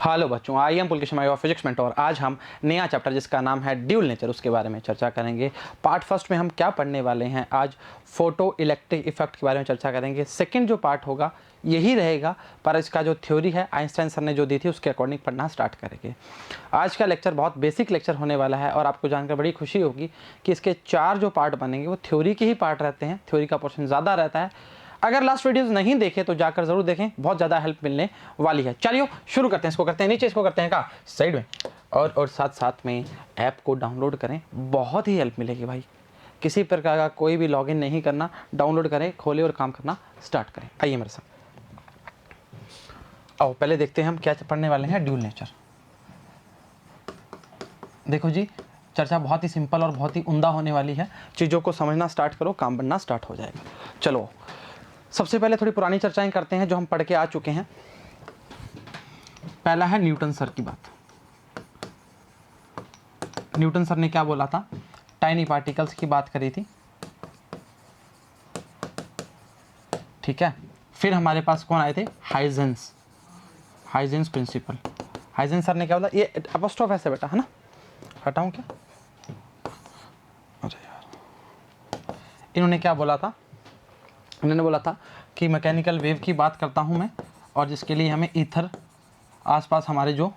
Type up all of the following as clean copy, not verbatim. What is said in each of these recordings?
Hello बच्चों, I am Pulkesh my physics mentor. आज हम नया चैप्टर जिसका नाम है ड्यूल नेचर उसके बारे में चर्चा करेंगे। पार्ट फर्स्ट में हम क्या पढ़ने वाले हैं, आज फोटो इलेक्ट्रिक इफेक्ट के बारे में चर्चा करेंगे। सेकंड जो पार्ट होगा यही रहेगा, पर इसका जो थ्योरी है आइंस्टाइन सर ने जो दी थी उसके अकॉर्डिंग पढ़ना स्टार्ट करेंगे। आज का लेक्चर बहुत बेसिक लेक्चर होने वाला है और आपको जानकर बड़ी खुशी होगी कि इसके 4 जो पार्ट बनेंगे वो थ्योरी के ही पार्ट रहते हैं, थ्योरी का पोर्शन ज़्यादा रहता है। अगर लास्ट वीडियोस नहीं देखे तो जाकर जरूर देखें, बहुत ज़्यादा हेल्प मिलने वाली है। चलिए शुरू करते हैं, इसको करते हैं नीचे, इसको करते हैं का साइड में, और साथ साथ में ऐप को डाउनलोड करें, बहुत ही हेल्प मिलेगी भाई। किसी प्रकार का कोई भी लॉगिन नहीं करना, डाउनलोड करें, खोलें और काम करना स्टार्ट करें। आइए मेरे साथ, आओ पहले देखते हैं हम क्या पढ़ने वाले हैं। Dual nature. देखो जी, चर्चा बहुत ही सिंपल और बहुत ही उम्दा होने वाली है। चीज़ों को समझना स्टार्ट करो, काम बनना स्टार्ट हो जाएगा। चलो सबसे पहले थोड़ी पुरानी चर्चाएं करते हैं जो हम पढ़ के आ चुके हैं। पहला है न्यूटन सर की बात। न्यूटन सर ने क्या बोला था, टाइनी पार्टिकल्स की बात करी थी, ठीक है। फिर हमारे पास कौन आए थे, हाइजेंस प्रिंसिपल। हाइजेंस सर ने क्या बोला, ये अपॉस्ट्रोफ ऐसे बेटा है ना, हटाऊं क्या, अरे यार, इन्होंने क्या बोला था, उन्होंने बोला था कि मैकेनिकल वेव की बात करता हूँ मैं, और जिसके लिए हमें ईथर, आसपास हमारे जो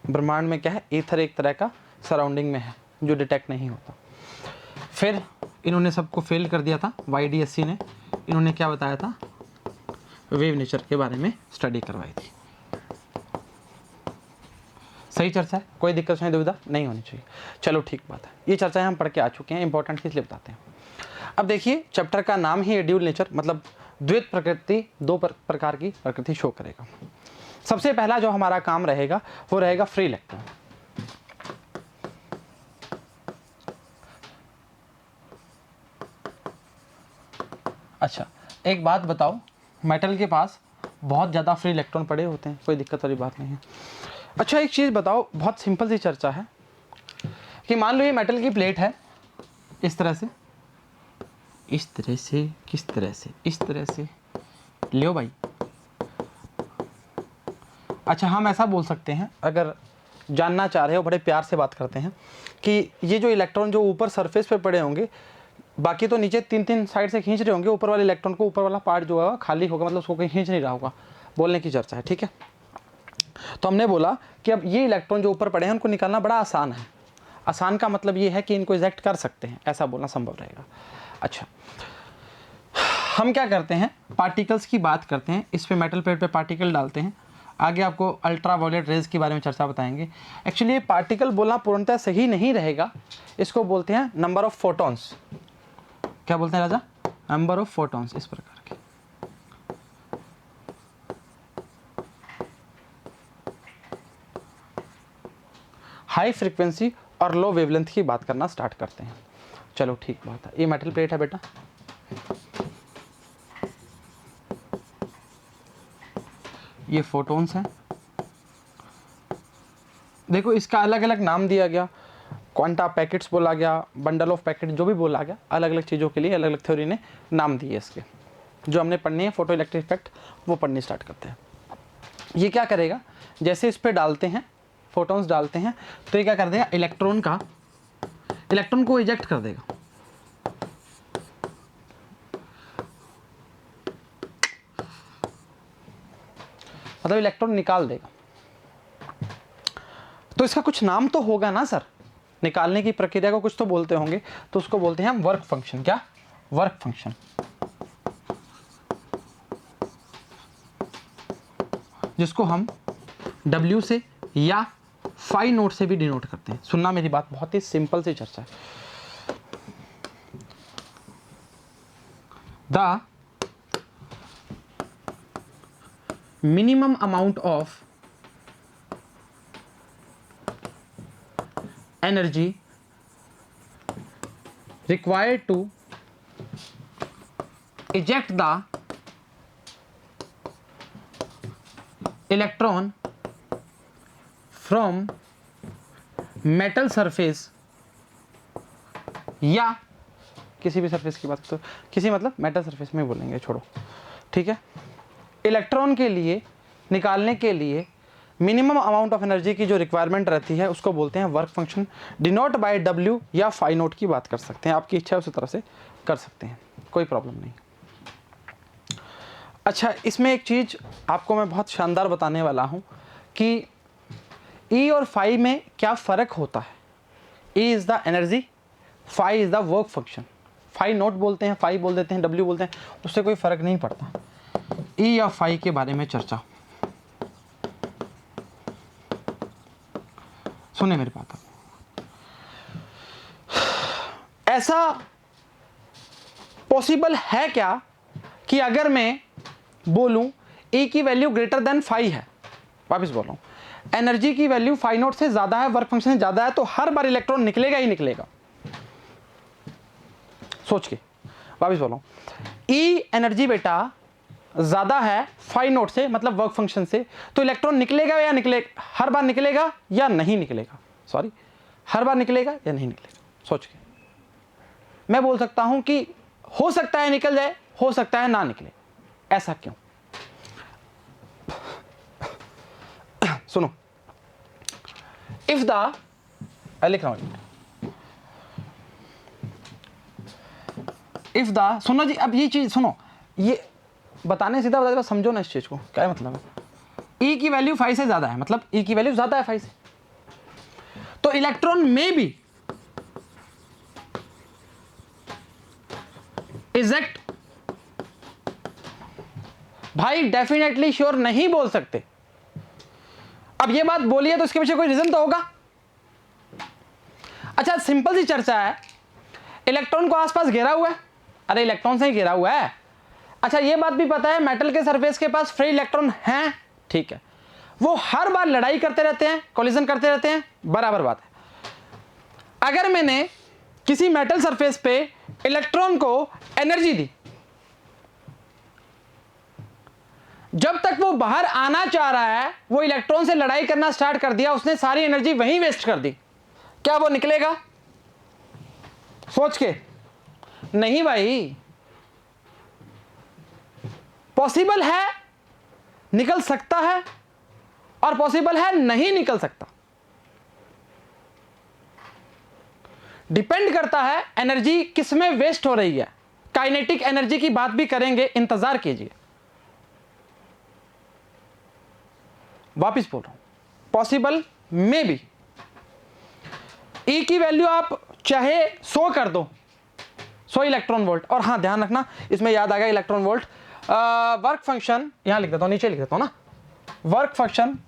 ब्रह्मांड में क्या है, ईथर एक तरह का सराउंडिंग में है जो डिटेक्ट नहीं होता। फिर इन्होंने सबको फेल कर दिया था, YDSC ने। इन्होंने क्या बताया था, वेव नेचर के बारे में स्टडी करवाई थी। सही चर्चा है, कोई दिक्कत नहीं, दुविधा नहीं होनी चाहिए। चलो ठीक बात है, ये चर्चाएं हम पढ़ के आ चुके हैं, इंपॉर्टेंट किस लिए बताते हैं। अब देखिए, चैप्टर का नाम ही है ड्यूल नेचर, मतलब द्वैत प्रकृति, दो प्रकार की प्रकृति शो करेगा। सबसे पहला जो हमारा काम रहेगा वो रहेगा फ्री इलेक्ट्रॉन। अच्छा एक बात बताओ, मेटल के पास बहुत ज़्यादा फ्री इलेक्ट्रॉन पड़े होते हैं, कोई दिक्कत वाली बात नहीं है। अच्छा एक चीज़ बताओ, बहुत सिंपल सी चर्चा है कि मान लो ये मेटल की प्लेट है, इस तरह से, इस तरह से, किस तरह से, इस तरह से, लियो भाई। अच्छा हम ऐसा बोल सकते हैं, अगर जानना चाह रहे हो, बड़े प्यार से बात करते हैं कि ये जो इलेक्ट्रॉन जो ऊपर सरफेस पे पड़े होंगे, बाकी तो नीचे 3 साइड से खींच रहे होंगे, ऊपर वाले इलेक्ट्रॉन को, ऊपर वाला पार्ट जो है खाली होगा, मतलब उसको कहीं खींच नहीं रहा होगा, बोलने की चर्चा है, ठीक है। तो हमने बोला कि अब ये इलेक्ट्रॉन जो ऊपर पड़े हैं उनको निकालना बड़ा आसान है। आसान का मतलब ये है कि इनको इजेक्ट कर सकते हैं, ऐसा बोलना संभव रहेगा। अच्छा हम क्या करते हैं, पार्टिकल्स की बात करते हैं, इस पे मेटल प्लेट पे पार्टिकल डालते हैं। आगे आपको अल्ट्रावायलेट रेज के बारे में चर्चा बताएंगे। एक्चुअली ये पार्टिकल बोलना पूर्णतः सही नहीं रहेगा, इसको बोलते हैं नंबर ऑफ फोटॉन्स। क्या बोलते हैं राजा, नंबर ऑफ फोटॉन्स, इस प्रकार के। हाई फ्रीक्वेंसी और लो वेवलेंथ की बात करना स्टार्ट करते हैं। चलो ठीक बात है, ये मेटल प्लेट है बेटा, ये फोटॉन्स हैं। देखो इसका अलग अलग नाम दिया गया, क्वांटा पैकेट्स बोला गया, बंडल ऑफ पैकेट, जो भी बोला गया, अलग अलग चीज़ों के लिए अलग अलग थ्योरी ने नाम दिए इसके। जो हमने पढ़नी है फोटो इलेक्ट्रिक इफेक्ट, वो पढ़नी स्टार्ट करते हैं। ये क्या करेगा, जैसे इस पर डालते हैं, फोटॉन्स डालते हैं, तो ये क्या कर देगा, इलेक्ट्रॉन को इजेक्ट कर देगा। मतलब इलेक्ट्रॉन निकाल देगा। तो इसका कुछ नाम तो होगा ना सर, निकालने की प्रक्रिया को कुछ तो बोलते होंगे, तो उसको बोलते हैं हम वर्क फंक्शन। क्या, वर्क फंक्शन, जिसको हम W से या फाई नोट से भी डिनोट करते हैं। सुनना मेरी बात, बहुत ही सिंपल सी चर्चा है। The minimum amount of energy required to eject the electron from metal surface, या किसी भी सरफेस की बात करते हो, किसी मतलब मेटल सरफेस में बोलेंगे, छोड़ो, ठीक है। इलेक्ट्रॉन के लिए निकालने के लिए मिनिमम अमाउंट ऑफ एनर्जी की जो रिक्वायरमेंट रहती है उसको बोलते हैं work function. Denote by W या फाई नोट की बात कर सकते हैं, आपकी इच्छा है उसी तरह से कर सकते हैं, कोई प्रॉब्लम नहीं। अच्छा, इसमें एक चीज़ आपको मैं बहुत शानदार बताने वाला हूँ कि ई और फाई में क्या फ़र्क होता है। E is the energy, phi is the work function. Phi note बोलते हैं, फाई बोल देते हैं, डब्ल्यू बोलते हैं, उससे कोई फ़र्क नहीं पड़ता। ई या फाई के बारे में चर्चा, सुने मेरी बात। ऐसा पॉसिबल है क्या कि अगर मैं बोलूं ई की वैल्यू ग्रेटर देन फाई है, वापस बोल रहा हूं, एनर्जी की वैल्यू फाई नोट से ज्यादा है, वर्क फंक्शन से ज्यादा है, तो हर बार इलेक्ट्रॉन निकलेगा ही निकलेगा। सोच के वापस बोल रहा हूं, ई एनर्जी बेटा ज्यादा है फाई नोट से, मतलब वर्क फंक्शन से, तो इलेक्ट्रॉन निकलेगा या निकलेगा, हर बार निकलेगा या नहीं निकलेगा, सॉरी हर बार निकलेगा या नहीं निकलेगा। सोच के मैं बोल सकता हूं कि हो सकता है निकल जाए, हो सकता है ना निकले। ऐसा क्यों? सुनो, इफ द, लिख रहा हूं, इफ द, सुनो जी, अब ये चीज सुनो, ये बताने सीधा बता, समझो ना इस चीज को, क्या मतलब है। ई की वैल्यू फाई से ज्यादा है, मतलब ई की वैल्यू ज्यादा है फाई से, तो इलेक्ट्रॉन में भी इजेक्ट, भाई डेफिनेटली श्योर नहीं बोल सकते। अब ये बात बोलिए तो इसके पीछे कोई रीजन तो होगा। अच्छा, सिंपल सी चर्चा है, इलेक्ट्रॉन को आसपास घेरा हुआ है, अरे इलेक्ट्रॉन से ही घेरा हुआ है। अच्छा, ये बात भी पता है मेटल के सरफेस के पास फ्री इलेक्ट्रॉन हैं, ठीक है, वो हर बार लड़ाई करते रहते हैं, कोलिजन करते रहते हैं, बराबर बात है। अगर मैंने किसी मेटल सरफेस पे इलेक्ट्रॉन को एनर्जी दी, जब तक वो बाहर आना चाह रहा है, वो इलेक्ट्रॉन से लड़ाई करना स्टार्ट कर दिया, उसने सारी एनर्जी वहीं वेस्ट कर दी, क्या वो निकलेगा? सोच के, नहीं भाई। पॉसिबल है, निकल सकता है, और पॉसिबल है नहीं निकल सकता। डिपेंड करता है एनर्जी किसमें वेस्ट हो रही है। काइनेटिक एनर्जी की बात भी करेंगे, इंतजार कीजिए। वापिस बोल रहा हूं, पॉसिबल मे बी। ई की वैल्यू आप चाहे 100 कर दो, 100 इलेक्ट्रॉन वोल्ट, और हाँ ध्यान रखना, इसमें याद आ गया इलेक्ट्रॉन वोल्ट, वर्क फंक्शन यहां लिख देता हूं, नीचे लिख देता हूं ना, वर्क फंक्शन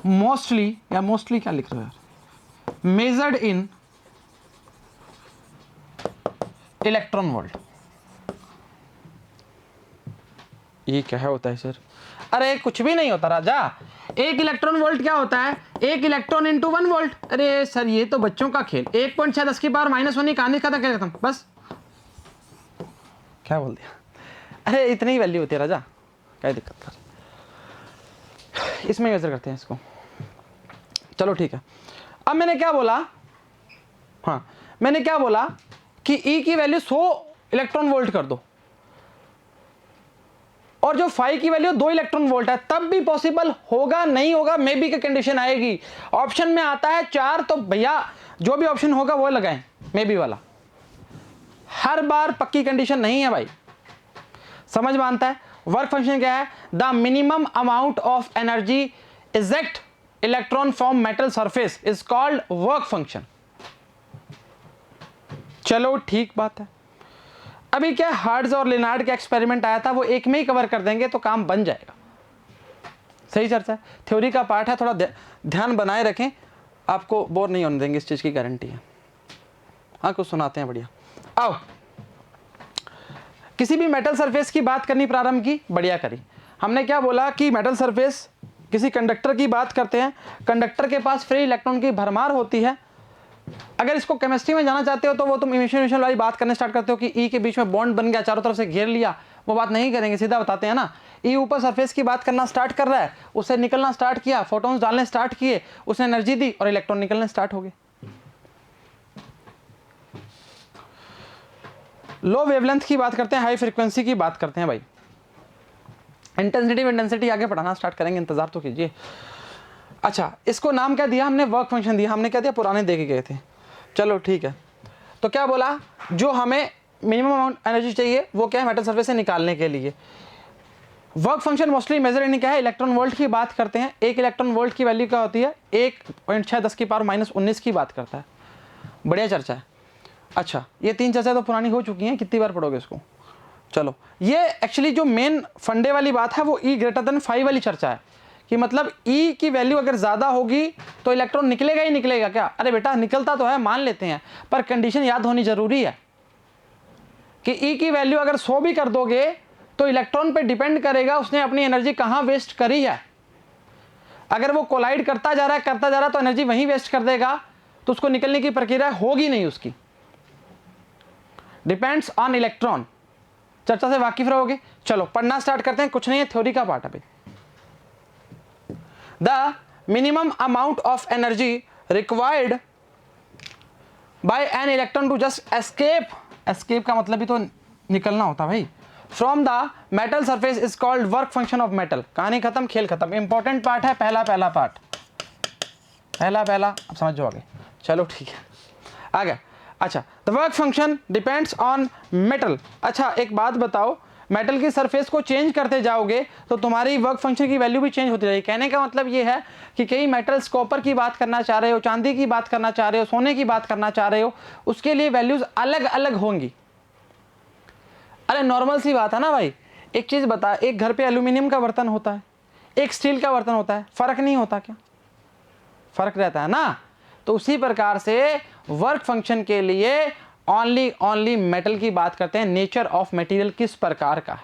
मोस्टली, या मोस्टली क्या लिख रहे हो यार, मेजर्ड इन इलेक्ट्रॉन वोल्ट। ये क्या है होता है सर? अरे कुछ भी नहीं होता राजा, एक इलेक्ट्रॉन वोल्ट क्या होता है, एक इलेक्ट्रॉन इंटू 1 वोल्ट। अरे सर ये तो बच्चों का खेल, 1.6 10 की पावर -1 कहानी खत्म कर देता हूं, बस। क्या बोल दिया? अरे इतनी ही वैल्यू होती है राजा, क्या दिक्कत कर, इसमें मेजर करते हैं इसको। चलो ठीक है, अब मैंने क्या बोला, हाँ मैंने क्या बोला कि ई की वैल्यू 100 इलेक्ट्रॉन वोल्ट कर दो, और जो फाई की वैल्यू 2 इलेक्ट्रॉन वोल्ट है, तब भी पॉसिबल होगा नहीं होगा, मे बी की कंडीशन आएगी। ऑप्शन में आता है 4, तो भैया जो भी ऑप्शन होगा वो लगाएं, मे बी वाला। हर बार पक्की कंडीशन नहीं है भाई, समझ में आता है। वर्क फंक्शन क्या है? The minimum amount of energy eject electron from metal surface is called work function. चलो ठीक बात है। अभी क्या हार्ट्ज और लेनार्ड का एक्सपेरिमेंट आया था, वो एक में ही कवर कर देंगे तो काम बन जाएगा। सही चर्चा है, थ्योरी का पार्ट है, थोड़ा ध्यान बनाए रखें, आपको बोर नहीं होने देंगे, इस चीज की गारंटी है। हाँ कुछ सुनाते हैं, बढ़िया। आओ, किसी भी मेटल सरफेस की बात करनी प्रारंभ की, बढ़िया करी। हमने क्या बोला कि मेटल सरफेस, किसी कंडक्टर की बात करते हैं, कंडक्टर के पास फ्री इलेक्ट्रॉन की भरमार होती है। अगर इसको केमिस्ट्री में जाना चाहते हो तो वो तुम इमिशन वाली बात करने स्टार्ट करते हो कि ई के बीच में बॉन्ड बन गया, चारों तरफ से घेर लिया, वो बात नहीं करेंगे, सीधा बताते हैं ना। ई ऊपर सरफेस की बात करना स्टार्ट कर रहा है, उससे निकलना स्टार्ट किया, फोटॉन्स डालने स्टार्ट किए, उसने एनर्जी दी और इलेक्ट्रॉन निकलने स्टार्ट हो गए। लो वेवलेंथ की बात करते हैं, हाई फ्रीक्वेंसी की बात करते हैं भाई। इंटेंसिटी आगे पढ़ाना स्टार्ट करेंगे, इंतजार तो कीजिए। अच्छा, इसको नाम क्या दिया हमने, वर्क फंक्शन दिया। हमने क्या दिया, पुराने दे के गए थे। चलो ठीक है, तो क्या बोला, जो हमें मिनिमम अमाउंट एनर्जी चाहिए वो क्या है, मेटल सरफेस से निकालने के लिए। Work function mostly measure in क्या है, इलेक्ट्रॉन वोल्ट की बात करते हैं। एक इलेक्ट्रॉन वोल्ट की वैल्यू क्या होती है, 1.6 10 की पावर -19 की बात करता है। बढ़िया चर्चा है। अच्छा, ये 3 चर्चा तो पुरानी हो चुकी हैं, कितनी बार पढ़ोगे इसको। चलो, ये एक्चुअली जो मेन फंडे वाली बात है वो E ग्रेटर देन 5 वाली चर्चा है, कि मतलब E की वैल्यू अगर ज़्यादा होगी तो इलेक्ट्रॉन निकलेगा ही निकलेगा क्या। अरे बेटा, निकलता तो है, मान लेते हैं, पर कंडीशन याद होनी जरूरी है कि E की वैल्यू अगर 100 भी कर दोगे तो इलेक्ट्रॉन पे डिपेंड करेगा उसने अपनी एनर्जी कहाँ वेस्ट करी है। अगर वो कोलाइड करता जा रहा है तो एनर्जी वहीं वेस्ट कर देगा, तो उसको निकलने की प्रक्रिया होगी नहीं उसकी। Depends on electron. चर्चा से वाकिफ रहोगे। चलो पढ़ना स्टार्ट करते हैं, कुछ नहीं है, थ्योरी का पार्ट अभी। The minimum amount of energy required by an electron to just escape का मतलब भी तो निकलना होता भाई, from the metal surface is called work function of metal. कहानी खत्म, खेल खत्म। इंपॉर्टेंट पार्ट है पहला पार्ट, पहला अब समझ जाओगे। चलो ठीक है, आ गया। अच्छा, the work function depends on metal. अच्छा, एक बात बताओ, मेटल की सरफेस को चेंज करते जाओगे तो तुम्हारी वर्क फंक्शन की वैल्यू भी चेंज होती रहेगी। कहने का मतलब ये है कि कई मेटल्स कॉपर की बात करना चाह रहे हो, चांदी की बात करना चाह रहे हो, सोने की बात करना चाह रहे हो, उसके लिए वैल्यूज अलग अलग होंगी। अरे नॉर्मल सी बात है ना भाई। एक चीज़ बता, एक घर पे एल्यूमिनियम का बर्तन होता है, एक स्टील का बर्तन होता है, फर्क नहीं होता क्या, फर्क रहता है ना। तो उसी प्रकार से वर्क फंक्शन के लिए ओनली मेटल की बात करते हैं। नेचर ऑफ मटेरियल किस प्रकार का है।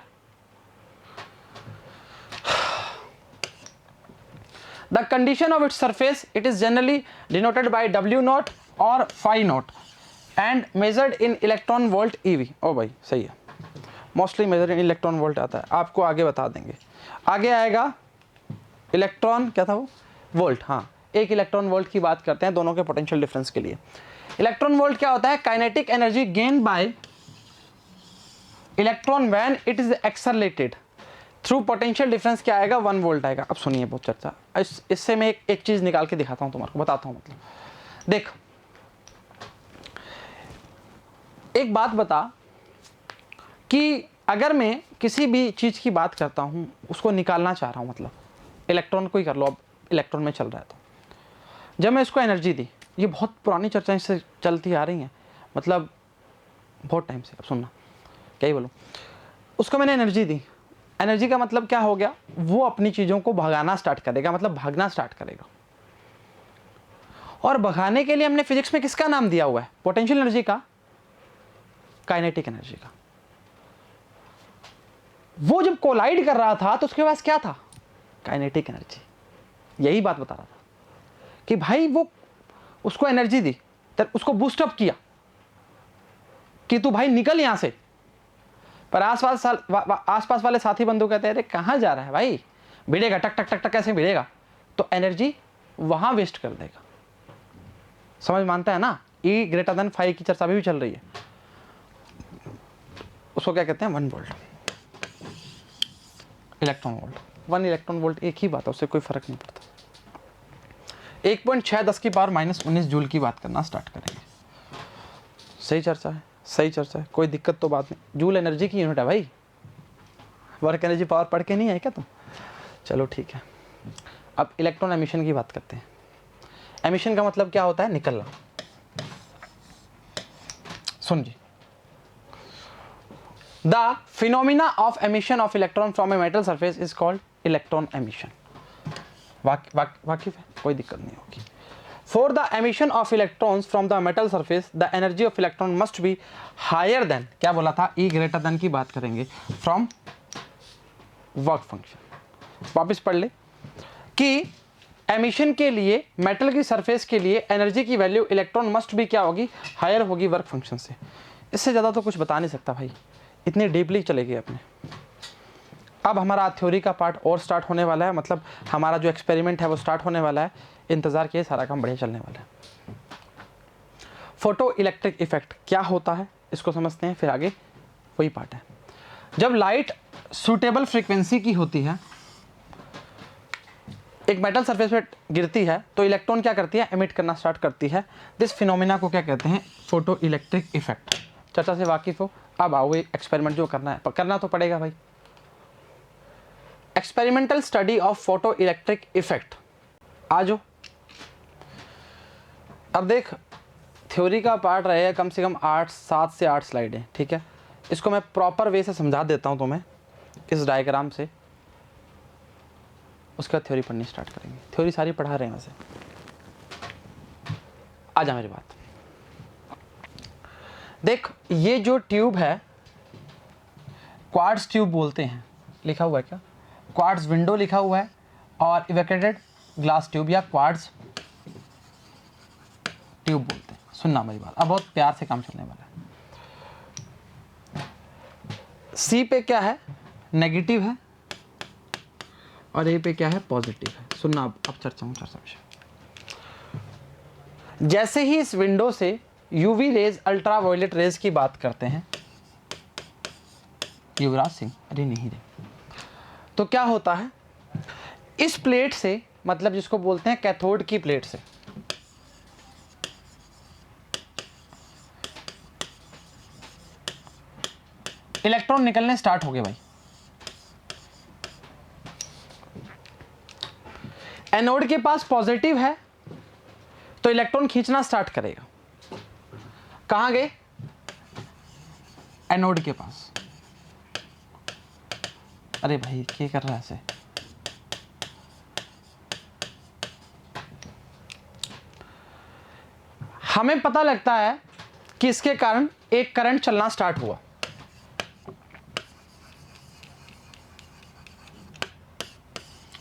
The condition of its surface, it is generally denoted by W0 और φ0 and measured in electron volt EV। ओ भाई सही है, mostly measured in electron volt आता है, आपको आगे बता देंगे। आगे आएगा इलेक्ट्रॉन, क्या था वो, वोल्ट। हाँ, एक इलेक्ट्रॉन वोल्ट की बात करते हैं दोनों के पोटेंशियल डिफरेंस के लिए। इलेक्ट्रॉन वोल्ट क्या होता है, kinetic energy gain by electron when it is accelerated through potential difference. क्या आएगा, 1 वोल्ट आएगा। अब सुनिए बहुत चर्चा, इससे मैं एक चीज निकाल के दिखाता हूं तुम्हारे को, बताता हूं। मतलब देख, एक बात बता कि अगर मैं किसी भी चीज की बात करता हूं, उसको निकालना चाह रहा हूं, मतलब इलेक्ट्रॉन को ही कर लो, अब इलेक्ट्रॉन में चल रहा है, तो जब मैं इसको एनर्जी दी, ये बहुत पुरानी चर्चा इससे चलती आ रही हैं, मतलब बहुत टाइम से। अब सुनना, क्या ही बोलूँ, उसको मैंने एनर्जी दी। एनर्जी का मतलब क्या हो गया, वो अपनी चीज़ों को भगाना स्टार्ट करेगा, मतलब भागना स्टार्ट करेगा। और भगाने के लिए हमने फिजिक्स में किसका नाम दिया हुआ है, पोटेंशियल एनर्जी का, काइनेटिक एनर्जी का। वो जब कोलाइड कर रहा था तो उसके पास क्या था, काइनेटिक एनर्जी। यही बात बता रहा था कि भाई वो उसको एनर्जी दी, उसको बूस्टअप किया कि तू भाई निकल यहां से। पर आसपास वाले साथी बंधु कहते हैं, अरे कहां जा रहा है भाई, भिड़ेगा, टक टक टक टक कैसे भिड़ेगा, तो एनर्जी वहां वेस्ट कर देगा। समझ मानता है ना। E ग्रेटर देन 5 की चर्चा भी चल रही है, उसको क्या कहते हैं, 1 volt, electron volt. 1 electron volt एक ही बात है, उससे कोई फर्क नहीं पड़ता। 1.6 10 की पावर -19 जूल की बात करना स्टार्ट करेंगे। सही चर्चा है, सही चर्चा है, कोई दिक्कत तो बात नहीं। जूल एनर्जी की यूनिट है भाई, वर्क एनर्जी पावर पढ़ के नहीं है क्या तुम। चलो ठीक है, अब इलेक्ट्रॉन एमिशन की बात करते हैं। एमिशन का मतलब क्या होता है, निकलना। सुन जी, the phenomena of emission of electron from a metal surface is called electron emission. वाकिफ है, कोई दिक्कत नहीं होगी। For the emission of electrons from the metal surface the energy of electron must be higher than, क्या बोला था, E greater than की बात करेंगे, फ्रॉम वर्क फंक्शन। वापिस पढ़ ले कि एमिशन के लिए, मेटल की सरफेस के लिए एनर्जी की वैल्यू इलेक्ट्रॉन मस्ट भी क्या होगी, हायर होगी वर्क फंक्शन से। इससे ज़्यादा तो कुछ बता नहीं सकता भाई, इतनी डीपली चलेगी अपने। अब हमारा थ्योरी का पार्ट और स्टार्ट होने वाला है, मतलब हमारा जो एक्सपेरिमेंट है वो स्टार्ट होने वाला है। इंतज़ार किए, सारा काम बढ़िया चलने वाला है। फोटो इलेक्ट्रिक इफेक्ट क्या होता है, इसको समझते हैं, फिर आगे वही पार्ट है। जब लाइट सूटेबल फ्रीक्वेंसी की होती है, एक मेटल सरफेस पे गिरती है, तो इलेक्ट्रॉन क्या करती है, एमिट करना स्टार्ट करती है। दिस फिनोमिना को क्या कहते हैं, फोटो इलेक्ट्रिक इफेक्ट। चर्चा से वाकिफ हो। अब आओ एक्सपेरिमेंट जो करना है, करना तो पड़ेगा भाई। Experimental study of photo electric effect. आ जाओ। अब देख, थ्योरी का पार्ट रहे कम से कम 7 से 8 स्लाइडें, ठीक है। इसको मैं प्रॉपर वे से समझा देता हूँ तुम्हें इस डायग्राम से, उसके बाद थ्योरी पढ़नी स्टार्ट करेंगे। थ्योरी सारी पढ़ा रहे हैं वैसे। आ जा मेरी बात देख, ये जो ट्यूब है क्वार्ट्ज ट्यूब बोलते हैं, लिखा हुआ है क्या, क्वार्ट्ज विंडो लिखा हुआ है, और इवेक्टेड ग्लास ट्यूब या क्वार्ट्ज ट्यूब बोलते हैं। सुनना मेरी बात, अब बहुत प्यार से काम चलने वाला है। सी पे क्या है, नेगेटिव है, और ए पे क्या है, पॉजिटिव है। सुनना अब चर्चा विषय। जैसे ही इस विंडो से UV rays, ultra violet rays की बात करते हैं, युवराज सिंह, अरे नहीं रे, तो क्या होता है, इस प्लेट से, मतलब जिसको बोलते हैं कैथोड की प्लेट से, इलेक्ट्रॉन निकलने स्टार्ट हो गए भाई। एनोड के पास पॉजिटिव है तो इलेक्ट्रॉन खींचना स्टार्ट करेगा। कहां गए, एनोड के पास। अरे भाई क्या कर रहा है ऐसे, हमें पता लगता है कि इसके कारण एक करंट चलना स्टार्ट हुआ।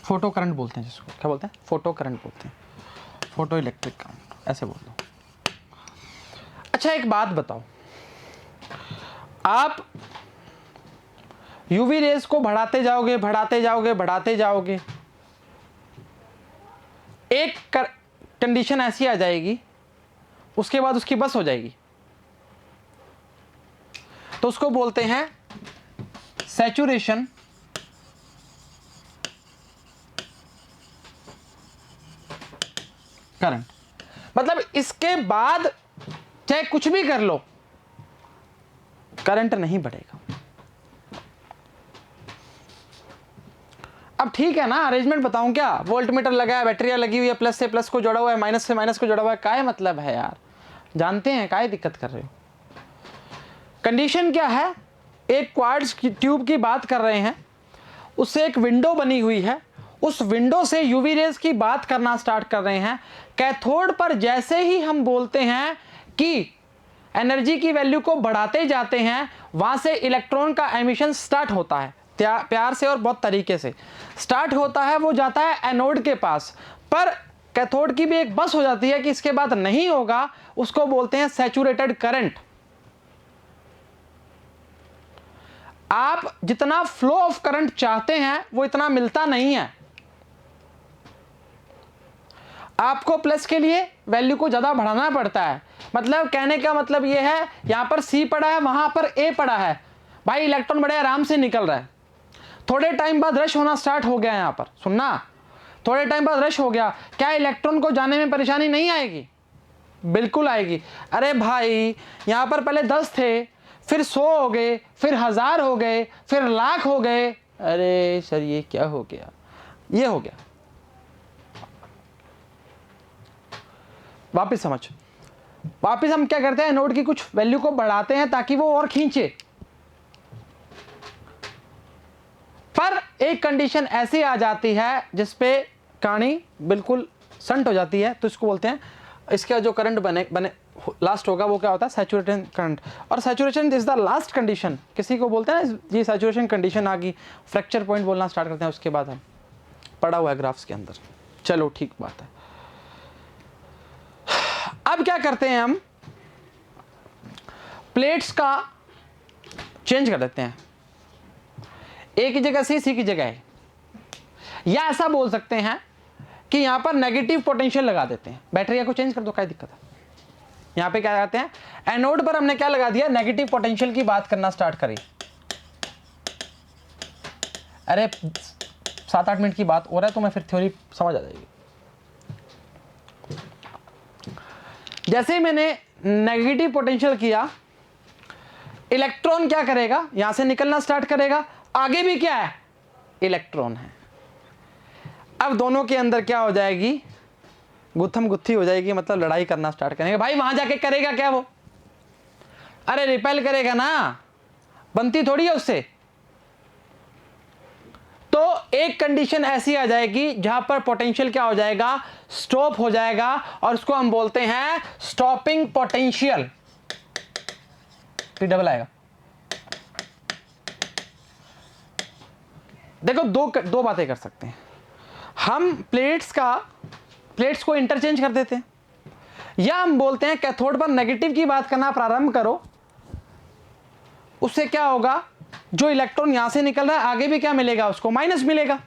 फोटो करंट बोलते हैं जिसको, क्या बोलते हैं, फोटो करंट बोलते हैं, फोटो इलेक्ट्रिक करंट, ऐसे बोल दो। अच्छा एक बात बताओ, आप यूवी रेज को बढ़ाते जाओगे, बढ़ाते जाओगे, बढ़ाते जाओगे, एक कंडीशन ऐसी आ जाएगी, उसके बाद उसकी बस हो जाएगी, तो उसको बोलते हैं सैचुरेशन करंट। मतलब इसके बाद चाहे कुछ भी कर लो, करंट नहीं बढ़ेगा। अब ठीक है ना, अरेंजमेंट बताऊं क्या, वोल्टमीटर लगा है, बैटरियां लगी हुई है, प्लस से प्लस को जोड़ा हुआ है, माइनस से माइनस को जोड़ा हुआ है, काय मतलब है यार, जानते हैं काय दिक्कत कर रहे हो। कंडीशन क्या है, एक क्वार्ट्ज की ट्यूब की बात कर रहे हैं, उससे एक विंडो बनी हुई है, उस विंडो से यूवी रेज की बात करना स्टार्ट कर रहे हैं। कैथोड पर जैसे ही हम बोलते हैं कि एनर्जी की वैल्यू को बढ़ाते जाते हैं, वहां से इलेक्ट्रॉन का एमिशन स्टार्ट होता है, प्यार से और बहुत तरीके से स्टार्ट होता है, वो जाता है एनोड के पास, पर कैथोड की भी एक बस हो जाती है कि इसके बाद नहीं होगा, उसको बोलते हैं सैचुरेटेड करंट। आप जितना फ्लो ऑफ करंट चाहते हैं वो इतना मिलता नहीं है, आपको प्लस के लिए वैल्यू को ज्यादा बढ़ाना पड़ता है। मतलब कहने का मतलब यह है, यहां पर सी पड़ा है, वहां पर ए पड़ा है, भाई इलेक्ट्रॉन बड़े आराम से निकल रहा है, थोड़े टाइम बाद रश होना स्टार्ट हो गया। यहां पर सुनना, थोड़े टाइम बाद रश हो गया, क्या इलेक्ट्रॉन को जाने में परेशानी नहीं आएगी? बिल्कुल आएगी। अरे भाई यहां पर पहले 10 थे, फिर 100 हो गए, फिर 1000 हो गए, फिर लाख हो गए, अरे सर ये क्या हो गया, ये हो गया। वापिस समझ, वापिस हम क्या करते हैं, नोड की कुछ वैल्यू को बढ़ाते हैं ताकि वो और खींचे, पर एक कंडीशन ऐसी आ जाती है जिसपे कहानी बिल्कुल संट हो जाती है, तो इसको बोलते हैं, इसका जो करंट बने लास्ट होगा वो क्या होता है, सैचुरेशन करंट। और saturation is the last condition, किसी को बोलते हैं ना ये सैचुरेशन कंडीशन आ गई, फ्रैक्चर पॉइंट बोलना स्टार्ट करते हैं, उसके बाद हम पढ़ा हुआ है ग्राफ्स के अंदर। चलो ठीक बात है। अब क्या करते हैं, हम प्लेट्स का चेंज कर देते हैं, ए की जगह सी की जगह है, या ऐसा बोल सकते हैं कि यहां पर नेगेटिव पोटेंशियल लगा देते हैं, बैटरी को चेंज कर दो, क्या दिक्कत है। यहाँ पे क्या कहते हैं, एनोड पर हमने क्या लगा दिया, नेगेटिव पोटेंशियल की बात करना स्टार्ट करी। अरे 7-8 मिनट की बात हो रहा है तो मैं फिर थ्योरी समझ आ जाएगी। जैसे ही मैंने नेगेटिव पोटेंशियल किया, इलेक्ट्रॉन क्या करेगा, यहां से निकलना स्टार्ट करेगा, आगे भी क्या है, इलेक्ट्रॉन है। अब दोनों के अंदर क्या हो जाएगी, गुत्थम गुत्थी हो जाएगी, मतलब लड़ाई करना स्टार्ट करेंगे। भाई वहां जाके करेगा क्या वो, अरे रिपेल करेगा ना, बनती थोड़ी है उससे। तो एक कंडीशन ऐसी आ जाएगी जहां पर पोटेंशियल क्या हो जाएगा, स्टॉप हो जाएगा, और उसको हम बोलते हैं स्टॉपिंग पोटेंशियल। डबल आएगा। देखो दो बातें कर सकते हैं हम, प्लेट्स को इंटरचेंज कर देते हैं, या हम बोलते हैं कैथोड पर नेगेटिव की बात करना प्रारंभ करो, उससे क्या होगा, जो इलेक्ट्रॉन यहां से निकल रहा है आगे भी क्या मिलेगा, उसको माइनस मिलेगा,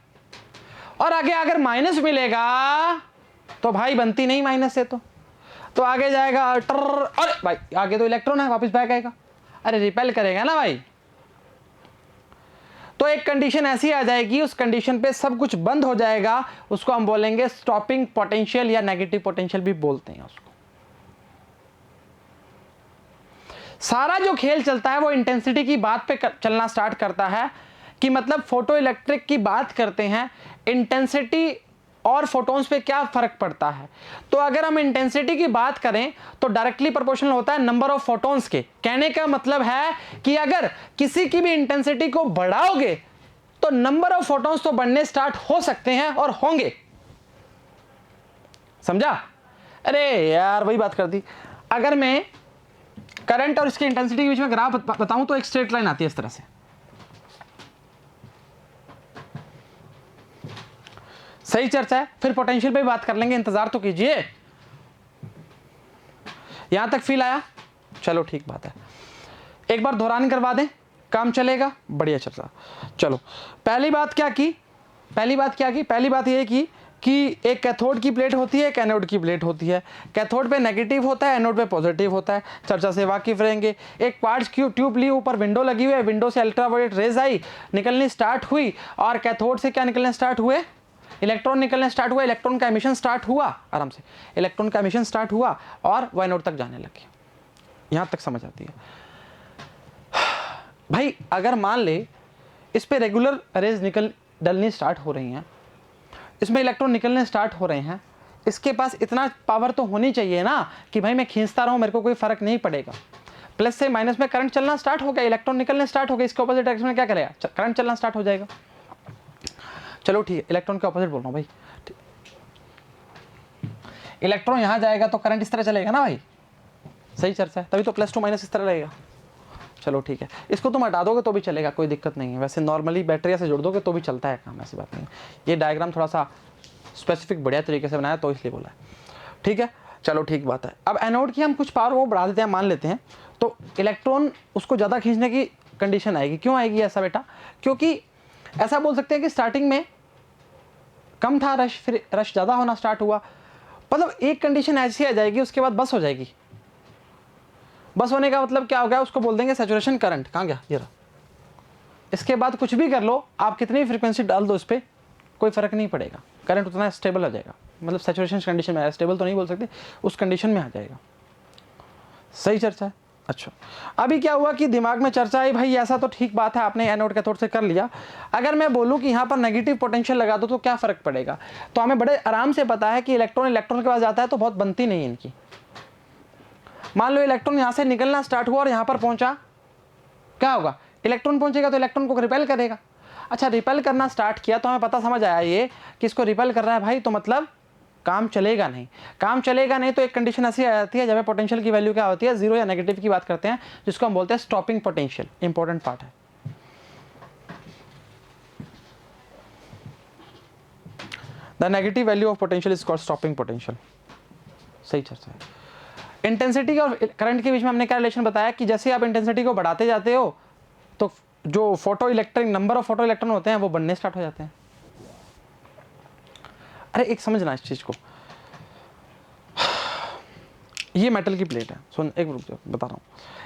और आगे अगर माइनस मिलेगा तो भाई बनती नहीं माइनस से, तो आगे जाएगा अरे भाई आगे तो इलेक्ट्रॉन है, वापस बैक आएगा, अरे रिपेल करेगा ना भाई। तो एक कंडीशन ऐसी आ जाएगी, उस कंडीशन पे सब कुछ बंद हो जाएगा, उसको हम बोलेंगे स्टॉपिंग पोटेंशियल, या नेगेटिव पोटेंशियल भी बोलते हैं उसको। सारा जो खेल चलता है वो इंटेंसिटी की बात पे चलना स्टार्ट करता है, कि मतलब फोटो इलेक्ट्रिक की बात करते हैं, इंटेंसिटी और फोटॉन्स पे क्या फर्क पड़ता है। तो अगर हम इंटेंसिटी की बात करें तो डायरेक्टली प्रोपोर्शनल होता है नंबर ऑफ फोटॉन्स के। कहने का मतलब है कि अगर किसी की भी इंटेंसिटी को बढ़ाओगे तो नंबर ऑफ फोटॉन्स तो बढ़ने स्टार्ट हो सकते हैं और होंगे, समझा। अरे यार वही बात कर दी। अगर मैं करंट और इसकी इंटेंसिटी के बीच में ग्राफ बताऊं तो एक स्ट्रेट लाइन आती है इस तरह से, सही चर्चा है। फिर पोटेंशियल पे भी बात कर लेंगे, इंतजार तो कीजिए। यहां तक फील आया, चलो ठीक बात है, एक बार दोहरान करवा दें, काम चलेगा, बढ़िया चर्चा। चलो पहली बात क्या की, पहली बात यह की कि एक कैथोड की प्लेट होती है, एक एनोड की प्लेट होती है। कैथोड पे नेगेटिव होता है, एनोड पे पॉजिटिव होता है, चर्चा से वाकिफ रहेंगे। एक क्वार्ट्ज ट्यूब ली, ऊपर विंडो लगी हुई है, विंडो से अल्ट्रावायलेट रेज आई, निकलनी स्टार्ट हुई, और कैथोड से क्या निकलने स्टार्ट हुए, इलेक्ट्रॉन निकलने स्टार्ट हुआ, इलेक्ट्रॉन का एमिशन स्टार्ट हुआ, आराम से इलेक्ट्रॉन का एमिशन स्टार्ट हुआ और वो एनोड तक जाने लगे। यहां तक समझ आती है भाई। अगर मान ले इस पे रेगुलर रेज डलनी स्टार्ट हो रही हैं, इसमें इलेक्ट्रॉन निकलने स्टार्ट हो रहे हैं, इसके पास इतना पावर तो होनी चाहिए ना कि भाई मैं खींचता रहूं, मेरे को कोई फर्क नहीं पड़ेगा। प्लस से माइनस में करंट चलना स्टार्ट हो गया, इलेक्ट्रॉन निकलने स्टार्ट हो गए, इसके ऑपोजिट डायरेक्शन में क्या करेगा, करंट चलना स्टार्ट हो जाएगा। चलो ठीक है, इलेक्ट्रॉन के ऑपोजिट बोल रहा हूं भाई, इलेक्ट्रॉन यहां जाएगा तो करंट इस तरह चलेगा ना भाई, सही चर्चा है, तभी तो प्लस टू माइनस इस तरह रहेगा। चलो ठीक है, इसको तुम हटा दोगे तो भी चलेगा, कोई दिक्कत नहीं है। वैसे नॉर्मली बैटरी से जोड़ दोगे तो भी चलता है काम, ऐसी बात नहीं। ये डायग्राम थोड़ा सा स्पेसिफिक बढ़िया तरीके से बनाया तो इसलिए बोला है, ठीक है। चलो ठीक बात है। अब एनोड की हम कुछ पावर वो बढ़ा देते हैं, मान लेते हैं, तो इलेक्ट्रॉन उसको ज़्यादा खींचने की कंडीशन आएगी। क्यों आएगी ऐसा बेटा, क्योंकि ऐसा बोल सकते हैं कि स्टार्टिंग में कम था रश, फिर रश ज़्यादा होना स्टार्ट हुआ, मतलब एक कंडीशन ऐसी आ जाएगी, उसके बाद बस हो जाएगी। बस होने का मतलब क्या हो गया, उसको बोल देंगे सैचुरेशन करंट। कहाँ गया ये रहा। इसके बाद कुछ भी कर लो आप, कितनी फ्रीक्वेंसी डाल दो इस पर, कोई फर्क नहीं पड़ेगा, करंट उतना स्टेबल हो जाएगा, मतलब सैचुरेशन कंडीशन में आया, स्टेबल तो नहीं बोल सकते, उस कंडीशन में आ जाएगा। सही चर्चा है। अच्छा अभी क्या हुआ कि दिमाग में चर्चा आई, भाई ऐसा तो ठीक बात है, आपने एनोड कैथोड से कर लिया, अगर मैं बोलूं कि यहाँ पर नेगेटिव पोटेंशियल लगा दो तो क्या फर्क पड़ेगा। तो हमें बड़े आराम से पता है कि इलेक्ट्रॉन के पास जाता है तो बहुत बनती नहीं इनकी। मान लो इलेक्ट्रॉन यहाँ से निकलना स्टार्ट हुआ और यहाँ पर पहुंचा, क्या होगा, इलेक्ट्रॉन पहुंचेगा तो इलेक्ट्रॉन को रिपेल करेगा। अच्छा रिपेल करना स्टार्ट किया तो हमें पता समझ आया ये कि इसको रिपेल कर रहा है भाई, तो मतलब काम चलेगा नहीं। काम चलेगा नहीं तो एक कंडीशन ऐसी आ जाती है जब पोटेंशियल की वैल्यू क्या होती है, जीरो या नेगेटिव की बात करते हैं, जिसको हम बोलते हैं स्टॉपिंग पोटेंशियल। इंपॉर्टेंट पार्ट है। The negative value of potential is called stopping potential. सही चर्चा है। इंटेंसिटी और करंट के बीच में हमने क्या रिलेशन बताया कि जैसे आप इंटेंसिटी को बढ़ाते जाते हो तो जो photo electron, number of photo electron होते हैं वो बनने स्टार्ट हो जाते हैं। अरे एक समझना इस चीज को, ये मेटल की प्लेट है, सुन एक रुक जाओ बता रहा हूँ।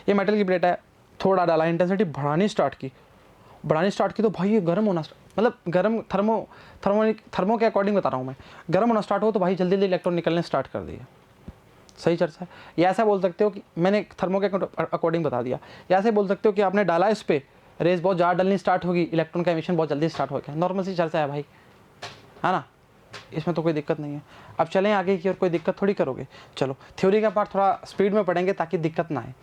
ये मेटल की प्लेट है, थोड़ा डाला, इंटेंसिटी बढ़ानी स्टार्ट की तो भाई ये गर्म होना मतलब गर्म थर्मो के अकॉर्डिंग बता रहा हूँ मैं, गर्म होना स्टार्ट हो तो भाई जल्दी जल्दी इलेक्ट्रॉन निकलने स्टार्ट कर दिए। सही चर्चा है। या ऐसा बोल सकते हो कि मैंने थर्मो के अकॉर्डिंग बता दिया, या ऐसे बोल सकते हो कि आपने डाला इस पर, रेस बहुत ज़्यादा डलनी स्टार्ट होगी, इलेक्ट्रॉन का एमिशन बहुत जल्दी स्टार्ट हो गया। नॉर्मल सी चर्चा है भाई, है ना, इसमें तो कोई दिक्कत नहीं है। अब चलें आगे की और, कोई दिक्कत थोड़ी करोगे। चलो थ्योरी का पार्ट थोड़ा स्पीड में पढ़ेंगे ताकि दिक्कत ना आए।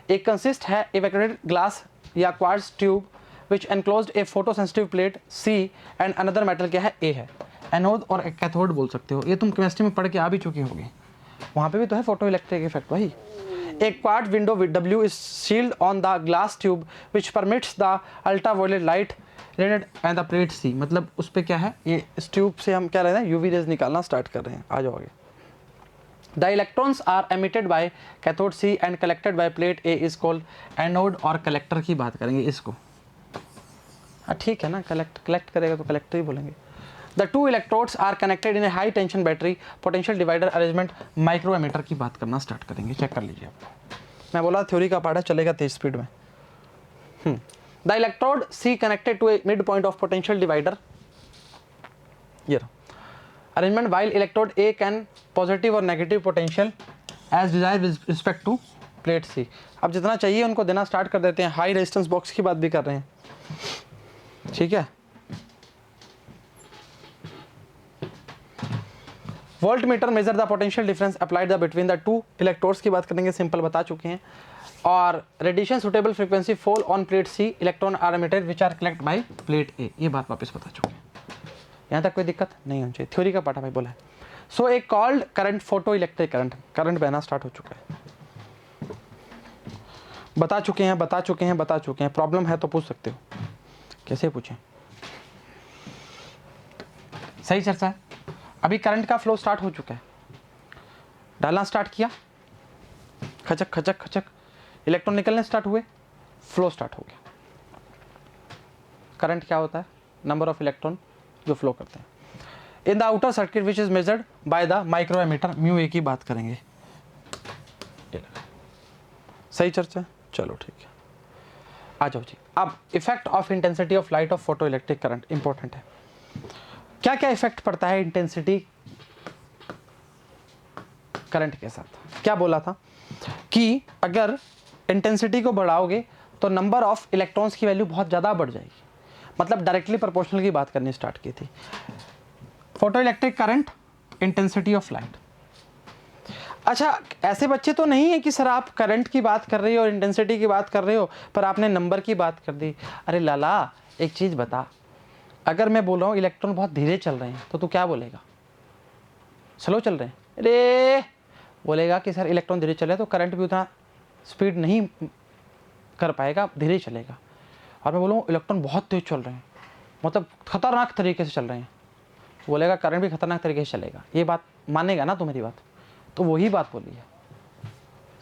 एक कंसिस्ट है इवेपोरेटेड ग्लास या quartz tube which enclosed a photo sensitive plate C and another metal क्या है, ए है। एनोड और कैथोड बोल सकते हो, ये तुम केमिस्ट्री में पढ़ के आ भी चुके होगे, वहाँ पे भी तो है फोटो इलेक्ट्रिक इफेक्ट भाई। A quart window with W is sealed on the glass tube which permits the ultraviolet light radiated and the plate C। मतलब उस पर क्या है, ये इस ट्यूब से हम क्या रहे हैं, यूवी रेज निकालना स्टार्ट कर रहे हैं। आ जाओ आगे। The electrons are emitted by cathode C and collected by plate A is called anode। और कलेक्टर की बात करेंगे इसको, हाँ ठीक है ना, कलेक्ट करेगा तो कलेक्टर ही बोलेंगे। The two electrodes are connected in a high tension battery potential divider arrangement। Micro ammeter की बात करना स्टार्ट करेंगे, चेक कर लीजिए आप। मैं बोला थ्योरी का पार्ट है, चलेगा तेज स्पीड में। The electrode C connected to a mid point of potential divider, ये arrangement while electrode A can positive और negative potential as desired with respect to plate C। अब जितना चाहिए उनको देना स्टार्ट कर देते हैं। हाई रेजिस्टेंस बॉक्स की बात भी कर रहे हैं, ठीक है। Volt meter measure the potential difference applied the between the two electrodes की बात करेंगे, सिंपल बता चुके हैं। और radiation suitable frequency fall on plate C, electron are emitted which are collect by plate A. ये बात वापस बता चुके हैं, यहाँ तक कोई दिक्कत नहीं होनी चाहिए। थ्योरी का पार्ट है भाई, बोला है। सो एक called current photo electric current बहना स्टार्ट हो चुका है। बता चुके हैं। प्रॉब्लम है तो पूछ सकते हो, कैसे पूछें, सही चर्चा है। अभी करंट का फ्लो स्टार्ट हो चुका है, डालना स्टार्ट किया, खचक खचक खचक, इलेक्ट्रॉन निकलने स्टार्ट हुए, फ्लो स्टार्ट हो गया। करंट क्या होता है, नंबर ऑफ इलेक्ट्रॉन जो फ्लो करते हैं। In the outer circuit which is measured by the micro ammeter, mu A की बात करेंगे। सही चर्चा, चलो ठीक है, आ जाओ जी। अब effect of intensity of light of photo electric current important है। क्या क्या इफेक्ट पड़ता है इंटेंसिटी करंट के साथ। क्या बोला था कि अगर इंटेंसिटी को बढ़ाओगे तो नंबर ऑफ इलेक्ट्रॉन्स की वैल्यू बहुत ज़्यादा बढ़ जाएगी, मतलब डायरेक्टली प्रोपोर्शनल की बात करनी स्टार्ट की थी। Photo electric current, intensity of light. अच्छा, ऐसे बच्चे तो नहीं है कि सर आप करंट की बात कर रहे हो और इंटेंसिटी की बात कर रहे हो पर आपने नंबर की बात कर दी। अरे लाला एक चीज़ बता, अगर मैं बोल रहा हूँ इलेक्ट्रॉन बहुत धीरे चल रहे हैं तो तू क्या बोलेगा, स्लो चल रहे हैं? अरे बोलेगा कि सर इलेक्ट्रॉन धीरे चल रहे हैं तो करंट भी उतना स्पीड नहीं कर पाएगा, धीरे चलेगा। और मैं बोलूँ इलेक्ट्रॉन बहुत तेज चल रहे हैं, मतलब खतरनाक तरीके से चल रहे हैं, बोलेगा करंट भी खतरनाक तरीके से चलेगा। ये बात मानेगा ना तो मेरी बात, तो वही बात बोली है,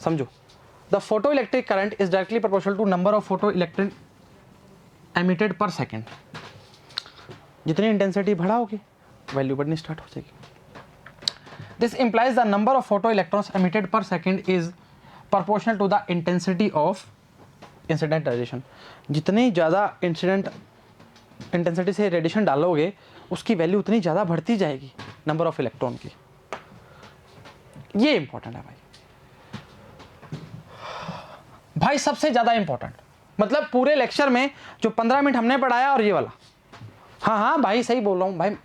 समझो। The photo electric current is directly proportional to number of photo electron emitted per second. जितनी इंटेंसिटी बढ़ाओगे वैल्यू बढ़नी स्टार्ट हो जाएगी। This implies the number of photo electrons emitted per second is proportional to the intensity of incident radiation. जितनी ज़्यादा intensity से radiation डालोगे उसकी वैल्यू उतनी ज़्यादा बढ़ती जाएगी नंबर ऑफ इलेक्ट्रॉन की। ये इंपॉर्टेंट है भाई सबसे ज़्यादा इंपॉर्टेंट, मतलब पूरे लेक्चर में जो 15 मिनट हमने पढ़ाया और ये वाला, हाँ भाई सही बोल रहा हूँ भाई,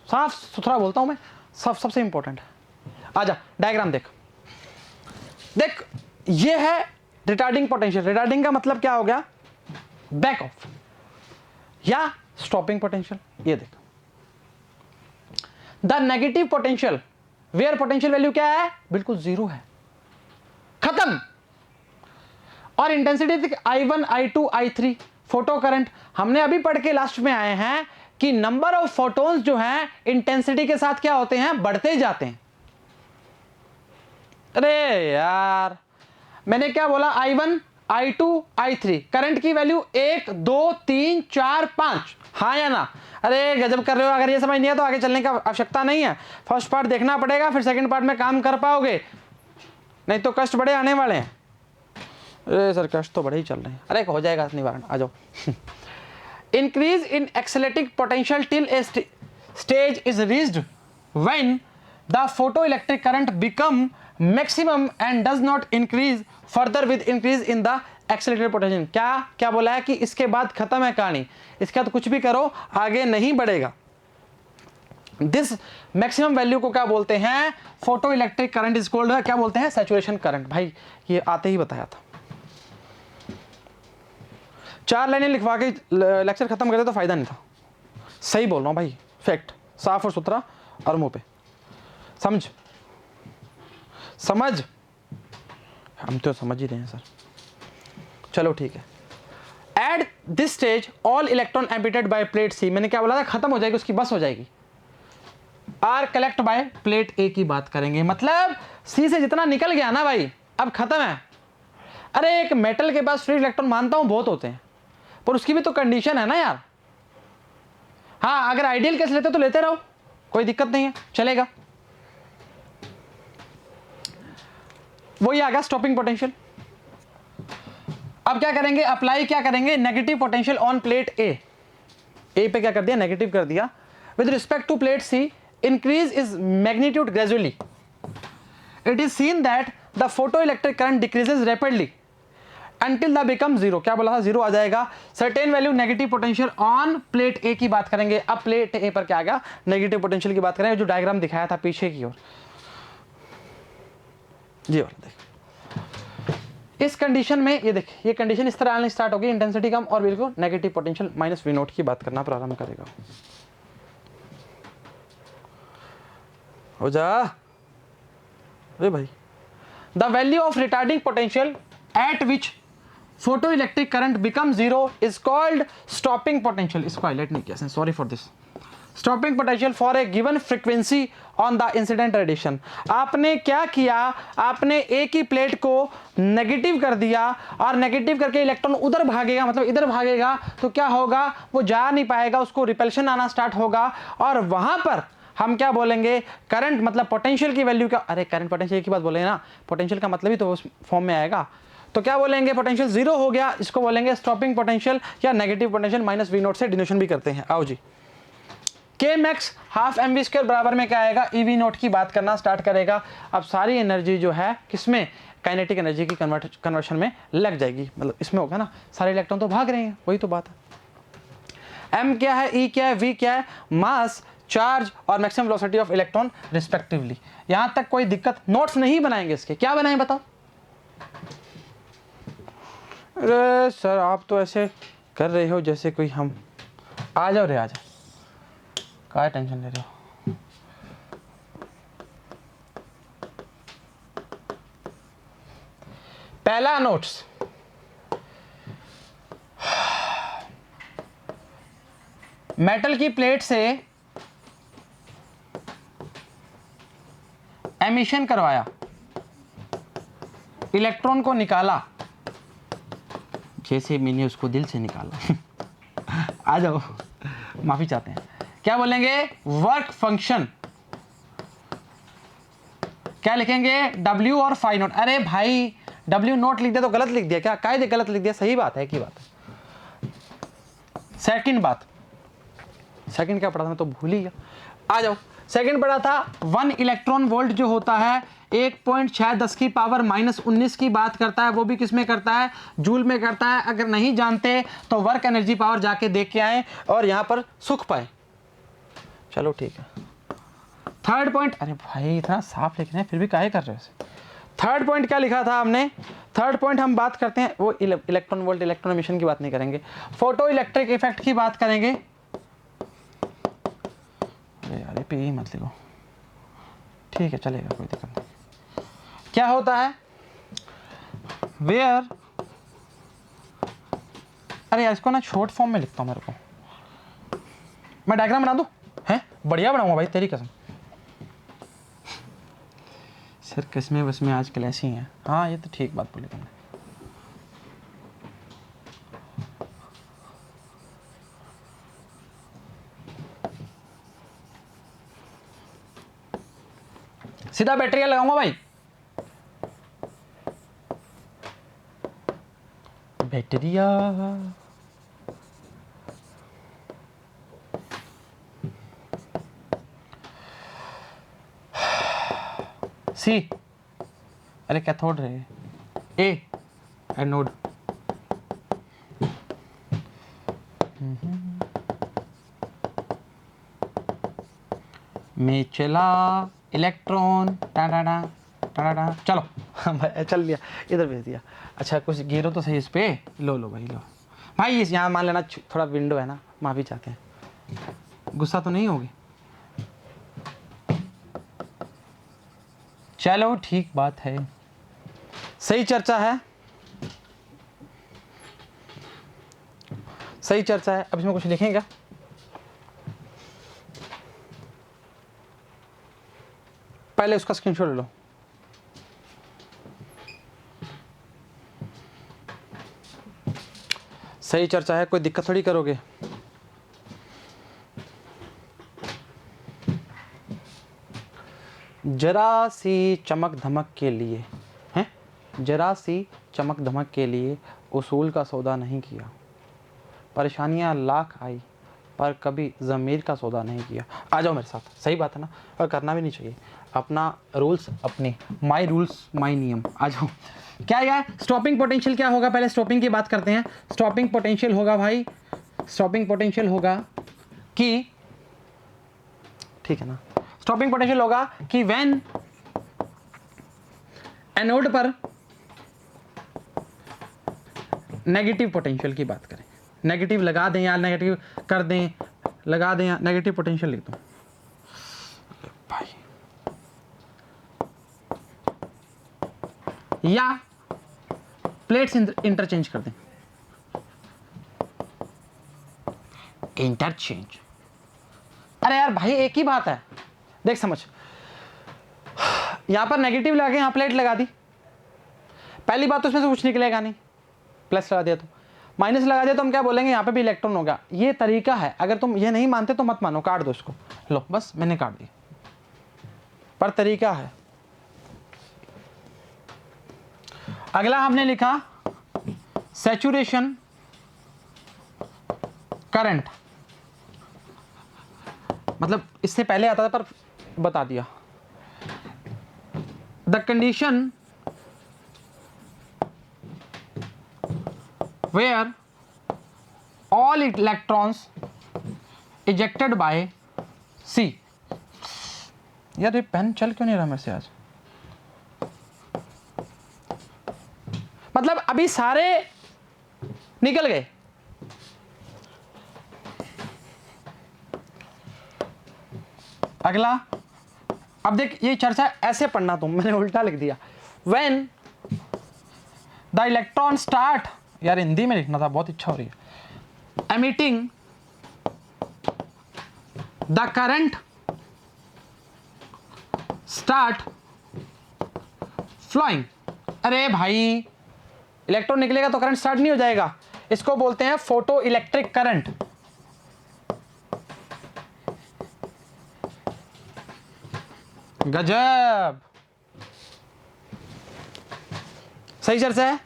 साफ सुथरा बोलता हूँ मैं, सबसे इंपॉर्टेंट है। आजा डायग्राम देख, ये है रिटार्डिंग पोटेंशियल। रिटार्डिंग का मतलब क्या हो गया, बैक ऑफ या स्टॉपिंग पोटेंशियल। ये देख the negative potential where potential value क्या है, बिल्कुल जीरो है, खत्म। और intensity I1 I2 I3 photo current हमने अभी पढ़ के लास्ट में आए हैं कि नंबर ऑफ फोटोन्स जो हैं इंटेंसिटी के साथ क्या होते हैं, बढ़ते जाते हैं। अरे यार मैंने क्या बोला, I1 I2 I3 करंट की वैल्यू 1 2 3 4 5, हाँ या ना? अरे गजब कर रहे हो, अगर ये समझ नहीं है तो आगे चलने का आवश्यकता नहीं है। फर्स्ट पार्ट देखना पड़ेगा, फिर सेकंड पार्ट में काम कर पाओगे। नहीं तो कष्ट बड़े आने वाले हैं। अरे सर कष्ट तो बड़े ही चल रहे हैं। अरे हो जाएगा निवारण, आ जाओ। Increase in accelerating potential till a stage is reached when the photo electric current become maximum and does not increase further with increase in the accelerated potential. क्या क्या बोला है कि इसके बाद खत्म है कहानी, इसके बाद कुछ भी करो आगे नहीं बढ़ेगा। दिस मैक्सिमम वैल्यू को क्या बोलते हैं? Photo electric current is called, क्या बोलते हैं? Saturation current. भाई ये आते ही बताया था। 4 लाइनें लिखवा के लेक्चर खत्म करते तो फायदा नहीं था। सही बोल रहा हूं भाई, फैक्ट साफ और सुथरा और मुंह पे। समझ हम तो समझ ही रहे हैं सर। चलो ठीक है। At this stage all electron emitted by plate C, मैंने क्या बोला था? खत्म हो जाएगी, उसकी बस हो जाएगी। Are collect by plate A की बात करेंगे, मतलब सी से जितना निकल गया ना भाई अब खत्म है। अरे एक मेटल के पास फ्री इलेक्ट्रॉन मानता हूं बहुत होते हैं, पर उसकी भी तो कंडीशन है ना यार। हाँ अगर आइडियल केस लेते तो लेते रहो, कोई दिक्कत नहीं है, चलेगा। वही आ गया स्टॉपिंग पोटेंशियल। अब क्या करेंगे? अप्लाई क्या करेंगे? Negative potential on plate A. A पे क्या कर दिया? नेगेटिव कर दिया। With respect to plate C increase is magnitude gradually. It is seen that the photo electric current decreases rapidly until the become zero। क्या बोला था? जीरो आ जाएगा। Certain value negative potential on plate A की बात करेंगे। अब plate ए पर क्या आ गया? नेगेटिव पोटेंशियल की बात करेंगे, जो डायग्राम दिखाया था पीछे की ओर, ये वाला देख। इस कंडीशन में ये देख, ये कंडीशन इस तरह आने स्टार्ट होगी, इंटेंसिटी कम और बिल्कुल negative potential minus V naught की बात करना प्रारंभ करेगा। हो जा अरे भाई। The value of retarding potential at which photoelectric current becomes zero is called stopping potential। इसको हाईलाइट नहीं किया, sorry for this. Stopping potential for a given frequency on the incident radiation. आपने क्या किया? आपने ए की प्लेट को नेगेटिव कर दिया और नेगेटिव करके इलेक्ट्रॉन उधर भागेगा, मतलब इधर भागेगा, तो क्या होगा? वो जा नहीं पाएगा, उसको रिपल्शन आना स्टार्ट होगा और वहां पर हम क्या बोलेंगे? करंट मतलब पोटेंशियल की वैल्यू क्या? अरे करंट पोटेंशियल की बात बोलेंगे ना, पोटेंशियल का मतलब ही तो उस फॉर्म में आएगा। तो क्या बोलेंगे? पोटेंशियल जीरो हो गया, इसको बोलेंगे स्टॉपिंग पोटेंशियल या negative potential minus V naught से डिनोशन भी करते हैं। आओ जी, K max half M V square बराबर में क्या आएगा? ई वी नोट की बात करना स्टार्ट करेगा। अब सारी एनर्जी जो है किसमें? काइनेटिक एनर्जी की कन्वर्शन में लग जाएगी, मतलब इसमें होगा ना, सारे इलेक्ट्रॉन तो भाग रहे हैं, वही तो बात है। एम क्या है? ई क्या है? वी क्या है? मास, चार्ज और maximum velocity of electron respectively. यहां तक कोई दिक्कत? नोट्स नहीं बनाएंगे इसके, क्या बनाएं बताओ? अरे सर आप तो ऐसे कर रहे हो जैसे कोई हम। आ जाओ रे, आ जाओ, क्या टेंशन ले रहे हो? पहला नोट्स, मेटल की प्लेट से एमिशन करवाया, इलेक्ट्रॉन को निकाला, जैसे मैंने उसको दिल से निकाला। आ जाओ, माफी चाहते हैं। क्या बोलेंगे? Work function. क्या लिखेंगे? W और फाई नोट। अरे भाई W नोट लिख दिया तो गलत लिख दिया क्या? कायदे गलत लिख दिया, सही बात है की बात है। सेकंड बात, सेकंड क्या पढ़ा था मैं तो भूल ही गया। आ जाओ, सेकंड पढ़ा था 1 इलेक्ट्रॉन वोल्ट जो होता है 1.6 की पावर -19 की बात करता है। वो भी किस में करता है? जूल में करता है। अगर नहीं जानते तो वर्क एनर्जी पावर जाके देख के आए और यहां पर सुख पाए। चलो ठीक है। थर्ड पॉइंट, अरे भाई इतना साफ लिख रहे हैं फिर भी काहे कर रहे हो? थर्ड पॉइंट क्या लिखा था हमने? थर्ड पॉइंट हम बात करते हैं वो इलेक्ट्रॉन वोल्ट इलेक्ट्रॉन एमिशन की बात नहीं करेंगे, फोटो इलेक्ट्रिक इफेक्ट की बात करेंगे। अरे यार पे ही मत लिखो, ठीक है चलेगा, कोई दिक्कत नहीं। क्या होता है? वेयर, अरे यार इसको ना शॉर्ट फॉर्म में लिखता हूं, मेरे को मैं डायग्राम बना दूं? हैं बढ़िया बनाऊंगा भाई, तेरी कसम। सर किस्में बसमें आजकल ऐसी हैं। हाँ ये तो ठीक बात बोली तुमने। सीधा बैटरी लगाऊंगा भाई, क्राइटेरिया सी, अरे कैथोड रहे, ए एनोड, में चला इलेक्ट्रॉन टाटा टाटा, चलो चल लिया, इधर भेज दिया। अच्छा कुछ गिरो तो सही इस पे, लो लो भाई लो भाई, इस यहाँ मान लेना थोड़ा विंडो है ना, माफी चाहते हैं, गुस्सा तो नहीं होगी? चलो ठीक बात है, सही चर्चा है, सही चर्चा है। अब इसमें कुछ लिखेंगे? पहले उसका स्क्रीनशॉट ले लो। सही चर्चा है, कोई दिक्कत थोड़ी करोगे। जरा सी चमक धमक के लिए हैं, जरा सी चमक धमक के लिए उसूल का सौदा नहीं किया, परेशानियां लाख आई पर कभी ज़मीर का सौदा नहीं किया। आ जाओ मेरे साथ, सही बात है ना, और करना भी नहीं चाहिए, अपना रूल्स अपने, माई रूल्स माई नियम। आ जाओ। क्या यार स्टॉपिंग पोटेंशियल क्या होगा, पहले स्टॉपिंग की बात करते हैं। स्टॉपिंग पोटेंशियल होगा भाई, स्टॉपिंग पोटेंशियल होगा कि, ठीक है ना, स्टॉपिंग पोटेंशियल होगा कि व्हेन एनोड पर नेगेटिव पोटेंशियल की बात करें, नेगेटिव लगा दें या नेगेटिव कर दें, लगा दें या नेगेटिव पोटेंशियल लिख दो भाई, या प्लेट्स इंटरचेंज कर दें, इंटरचेंज। अरे यार भाई एक ही बात है, देख समझ, यहां पर नेगेटिव लगा के यहां प्लेट लगा दी, पहली बात तो उसमें से कुछ निकलेगा नहीं, प्लस लगा दिया तो, माइनस लगा दिया तो हम क्या बोलेंगे, यहाँ पे भी इलेक्ट्रॉन होगा। ये तरीका है, अगर तुम ये नहीं मानते तो मत मानो, काट दो इसको, लो बस मैंने काट दिया, पर तरीका है। अगला हमने लिखा सैचुरेशन करंट, मतलब इससे पहले आता था पर बता दिया। The condition where all electrons ejected by C। यार ये पेन चल क्यों नहीं रहा मेरे से आज, मतलब अभी सारे निकल गए, अगला अब देख, ये चर्चा ऐसे पढ़ना तुम, मैंने उल्टा लिख दिया। when the electron start, यार हिंदी में लिखना था, बहुत इच्छा हो रही है, emitting the current start flowing। अरे भाई इलेक्ट्रॉन निकलेगा तो करंट स्टार्ट नहीं हो जाएगा, इसको बोलते हैं फोटो इलेक्ट्रिक करंट। गजब, सही चर्चा है,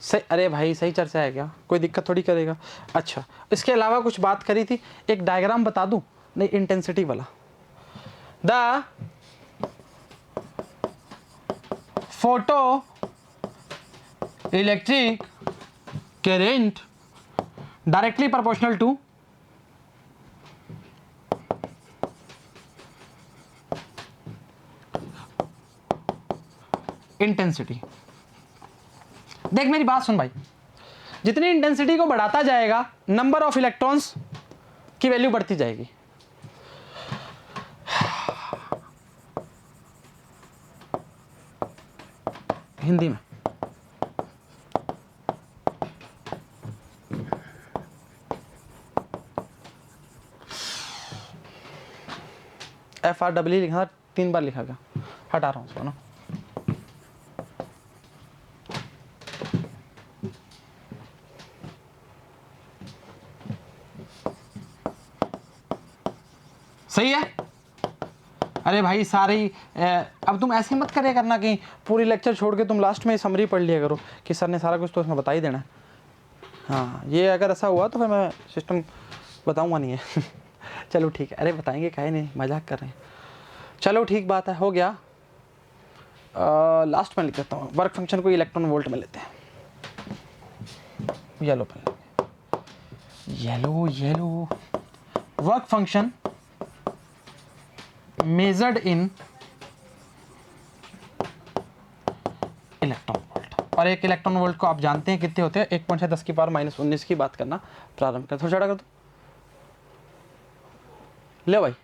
सही, अरे भाई सही चर्चा है क्या, कोई दिक्कत थोड़ी करेगा। अच्छा इसके अलावा कुछ बात करी थी, एक डायग्राम बता दूं, नहीं इंटेंसिटी वाला, the photo electric current directly proportional to intensity. देख मेरी बात सुन भाई, जितनी इंटेंसिटी को बढ़ाता जाएगा नंबर ऑफ इलेक्ट्रॉन्स की वैल्यू बढ़ती जाएगी। हिंदी में FRW लिखा था, 3 बार लिखा गया, हटा रहा हूं उसको ना। सही है, अरे भाई सारी अब तुम ऐसे मत करे करना कि पूरी लेक्चर छोड़ के तुम लास्ट में समरी पढ़ लिया करो कि सर ने सारा कुछ तो इसमें बता ही देना है। हाँ, ये अगर ऐसा हुआ तो फिर मैं सिस्टम बताऊंगा नहीं है। चलो ठीक है, अरे बताएंगे काहे नहीं, मजाक कर रहे हैं। चलो ठीक बात है, हो गया। लास्ट में लिख देता हूँ, वर्क फंक्शन को इलेक्ट्रॉन वोल्ट में लेते हैं। Yellow pen, yellow work function measured in electron volt. और एक इलेक्ट्रॉन वोल्ट को आप जानते हैं कितने होते हैं, 1.10⁻⁻19 की बात करना प्रारंभ कर। थोड़ा कर दो, ले भाई।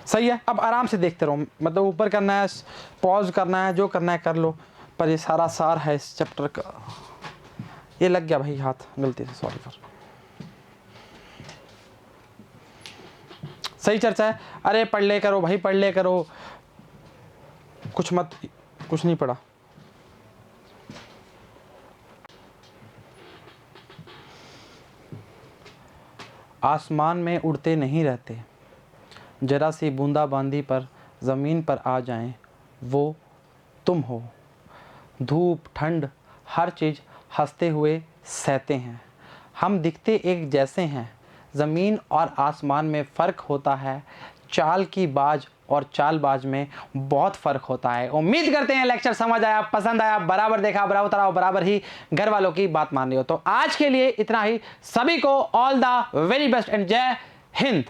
सही है, अब आराम से देखते रहो, मतलब ऊपर करना है, पॉज करना है, जो करना है कर लो, पर ये सारा सार है इस चैप्टर का। ये लग गया भाई हाथ गलती से, सॉरी फॉर। सही चर्चा है। अरे पढ़ ले करो भाई, पढ़ ले करो, कुछ नहीं पढ़ा। आसमान में उड़ते नहीं रहते, जरा सी बूंदाबांदी पर ज़मीन पर आ जाएं, वो तुम हो। धूप ठंड हर चीज़ हंसते हुए सहते हैं, हम दिखते एक जैसे हैं, ज़मीन और आसमान में फ़र्क होता है, चाल की बाज और चालबाज में बहुत फ़र्क होता है। उम्मीद करते हैं लेक्चर समझ आया, पसंद आया, बराबर देखा, बराबर उतरा, बराबर ही घर वालों की बात मान रही हो। तो आज के लिए इतना ही, सभी को all the very best and जय हिंद।